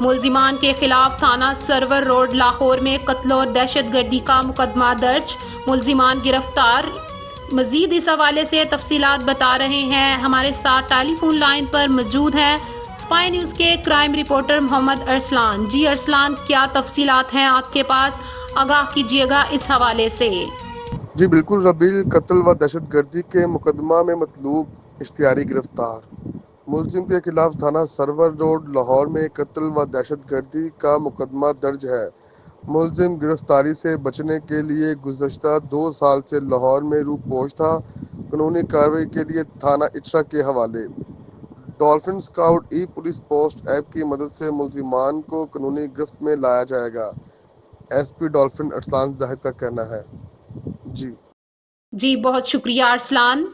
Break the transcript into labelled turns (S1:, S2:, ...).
S1: ملزمان کے خلاف تھانہ سرور روڈ لاہور میں قتل اور دہشت گردی کا مقدمہ درج، ملزمان گرفتار۔ مزید اس حوالے سے تفصیلات بتا رہے ہیں، ہمارے ساتھ ٹیلی فون لائن پر موجود ہیں اسپائی نیوز کے کرائم رپورٹر محمد ارسلان۔ جی ارسلان، کیا تفصیلات ہیں آپ کے پاس؟ آگاہ کیجیے گا اس حوالے سے۔
S2: جی بالکل ربیل، قتل و دہشت گردی کے مقدمہ میں مطلوب اشتہاری گرفتار۔ ملزم کے خلاف تھانہ سرور روڈ لاہور میں قتل و دہشت گردی کا مقدمہ درج ہے۔ ملزم گرفتاری سے بچنے کے لیے گزشتہ 2 سال سے لاہور میں روح پوش تھا۔ قانونی کارروائی کے لیے تھانہ اٹرا کے حوالے۔ ڈولفن اسکاؤٹ ای پولیس پوسٹ ایپ کی مدد سے ملزمان کو قانونی گرفت میں لایا جائے گا، ایس پی ڈولفن ارسلان زاہد کا کہنا ہے۔ جی
S1: بہت شکریہ ارسلان۔